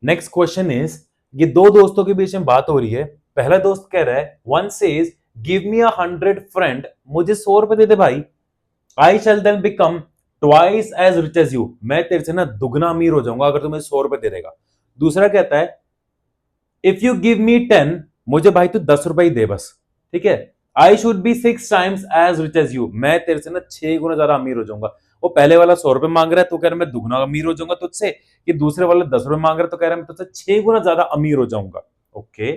Next question is, ये दो दोस्तों के बीच में बात हो रही है। पहला दोस्त कह रहा है, one says give me 100 friend, मुझे 100 रुपए दे दे भाई। I shall then become twice as rich as you, मैं तेरे से ना दुगना अमीर हो जाऊंगा अगर तू मुझे 100 रुपए दे देगा। दूसरा कहता है, इफ यू गिव मी 10, मुझे भाई तू 10 रुपए ही दे बस, ठीक है। I should be 6 times as rich as you, मैं तेरे से ना 6 गुना ज्यादा अमीर हो जाऊंगा। वो पहले वाला 100 रुपए मांग रहा है, तो कह रहा है मैं दुगना अमीर हो जाऊंगा तुझसे। कि दूसरे वाला 10 रुपए मांग रहा है, तो कह रहा है मैं तुझसे 6 गुना ज्यादा अमीर हो जाऊंगा। Okay,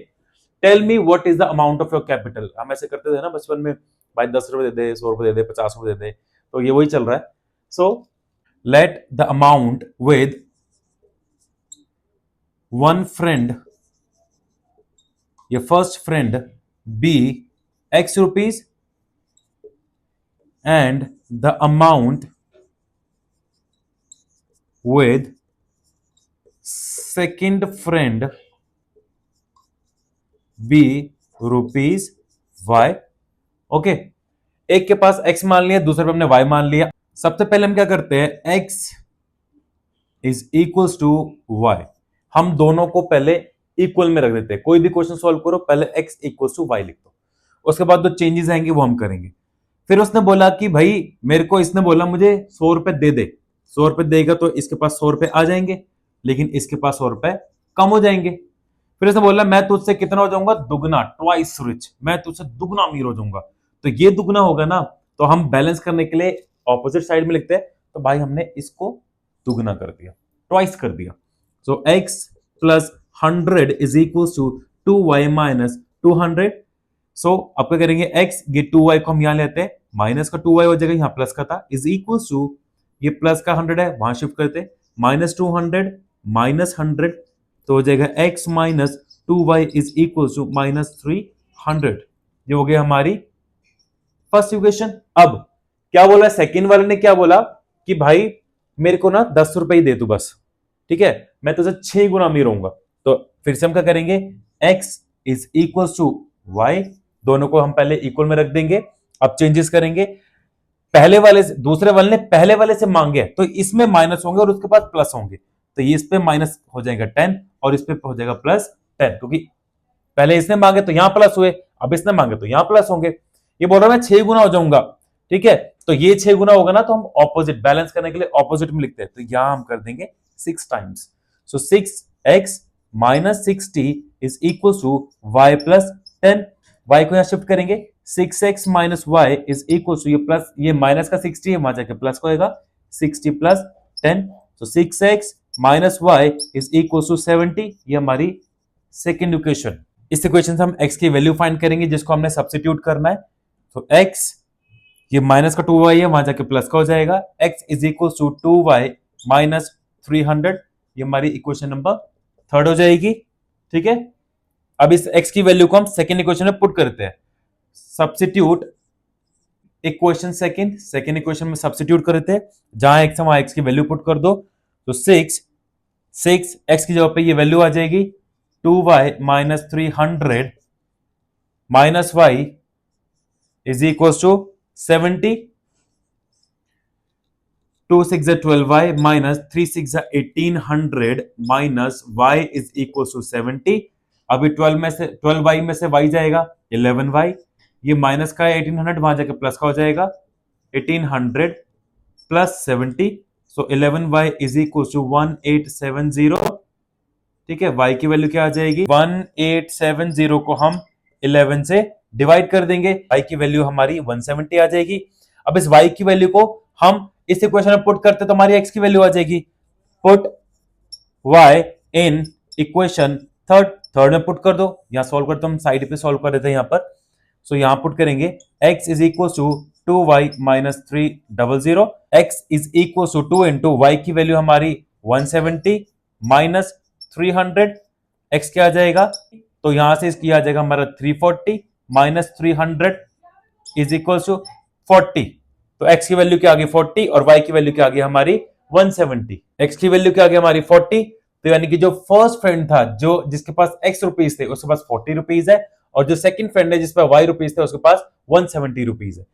tell me what is the amount of your capital. हम ऐसे करते थे ना बचपन में, भाई 10 रुपए दे दे, 100 रुपए दे दे, 50 रुपए दे दे। तो ये वही चल रहा है। So let the amount with one friend, your first friend, be x rupees, and the amount with second friend be rupees y। Okay, एक के पास x मान लिया, दूसरे पे हमने y मान लिया। सबसे पहले हम क्या करते हैं, x is equals to y, हम दोनों को पहले इक्वल में रख देते हैं। कोई भी क्वेश्चन सॉल्व करो, पहले x इक्वल्स टू y लिख दो, उसके बाद जो चेंजेस आएंगे वो हम करेंगे। फिर उसने बोला कि भाई मेरे को, इसने बोला मुझे 100 रुपए दे दे। 100 रुपए देगा तो इसके पास 100 रुपए आ जाएंगे, लेकिन इसके पास 100 रुपए कम हो जाएंगे। फिर उसने बोला मैं तुझसे कितना हो जाऊंगा, दुगना, ट्वाइस रिच, मैं तुझसे दुगना अमीर हो जाऊंगा। तो ये दुगना होगा ना, तो हम बैलेंस करने के लिए ऑपोजिट साइड में लिखते हैं। तो भाई हमने इसको दुगना कर दिया, ट्वाइस कर दिया। So x plus 100 is equal to 2y minus 200। So अब क्या करेंगे, x, ये 2y को हम यहां लेते हैं, माइनस का 2y हो जाएगा, यहां प्लस का था, इज इक्वल टू, ये प्लस का 100 है वहां शिफ्ट करते, माइनस 200 माइनस 100, तो हो जाएगा x minus 2y is equal to minus 300। ये हो गया हमारी फर्स्ट इक्वेशन। अब क्या बोला सेकेंड वाले ने, क्या बोला कि भाई मेरे को ना 10 रुपए ही दे तू बस, ठीक है, मैं तुझे 6 गुना अमीर होऊंगा। तो फिर से हम क्या करेंगे, x is equal to y, दोनों को हम पहले इक्वल में रख देंगे। अब चेंजेस करेंगे, पहले वाले से, दूसरे वाले ने पहले वाले से मांगे तो इसमें माइनस होंगे और उसके बाद प्लस होंगे। तो ये इस पे माइनस हो जाएगा 10 और इस पे हो जाएगा प्लस 10, क्योंकि पहले इसने मांगे तो यहां प्लस हुए, अब इसने मांगे तो यहां प्लस होंगे। ये बोल रहा है मैं 6 गुना हो जाऊंगा, ठीक है। तो ये 6 गुना होगा ना, तो हम ऑपोजिट बैलेंस करने के लिए ऑपोजिट में लिखते हैं, तो यहां हम कर देंगे 6 times. So 6x minus 60 is equal to y plus 10। y को यहां शिफ्ट करेंगे, 6x minus y is equal to, ये प्लस, ये माइनस का 60 है, वहां जाके प्लस को होगा, 60 plus 10। So 6x minus y is equal to 70। ये हमारी सेकेंड इक्वेशन। इस इक्वेशन से हम x की वैल्यू फाइंड करेंगे, जिसको हमने सब्स्टिट्यूट करना है। तो x, ये माइनस का 2y है, वहां जाके प्लस का हो जाएगा, x is equal to 2y minus 300। ये हमारी इक्वेशन नंबर थर्ड हो जाएगी, ठीक है। अब इस x की वैल्यू को हम सेकेंड इक्वेशन में पुट करते हैं, सब्स्टिट्यूट इक्वेशन सेकेंड इक्वेशन में सब्स्टिट्यूट करते हैं, जहां x है वहां x की वैल्यू पुट कर दो। तो 6 x की जगह पे ये वैल्यू आ जाएगी 2y minus 300 minus y is equal to 70। 2 6 12y minus 3 6 1800 minus y is equal to 70। अभी 12 में से 12y में से y जाएगा 11y, ये माइनस का है 1800, वहां जाके प्लस का हो जाएगा 1800 plus 70। So 11y is equal to 1870, ठीक है। y की वैल्यू क्या आ जाएगी, 1870 को हम 11 से डिवाइड कर देंगे, y की वैल्यू हमारी 170 आ जाएगी। अब इस y की वैल्यू को हम इस इक्वेशन में पुट करते तो हमारी x की वैल्यू आ जाएगी। Put y in equation third में पुट कर दो, यहां सॉल्व करते हम साइड पे सॉल्व कर देते हैं यहां पर। सो यहां पुट करेंगे x is equal to 2y minus 300, x is equal to 2 into y की वैल्यू हमारी 170 माइनस 300, x क्या आ जाएगा, तो यहां से इसकी आ जाएगा हमारा 340 माइनस 300 इज इक्वल टू 40। तो x की वैल्यू क्या आ गई 40 और y की वैल्यू क्या आ गई हमारी 170। x की वैल्यू क्या आ गई हमारी 40, तो यानी कि जो फर्स्ट फ्रेंड था, जो जिसके पास x रुपीज थे, उसके पास 40 रुपीज है, और जो सेकंड फ्रेंड है जिस पर y रुपीज थे, उसके पास 170 रुपीज है।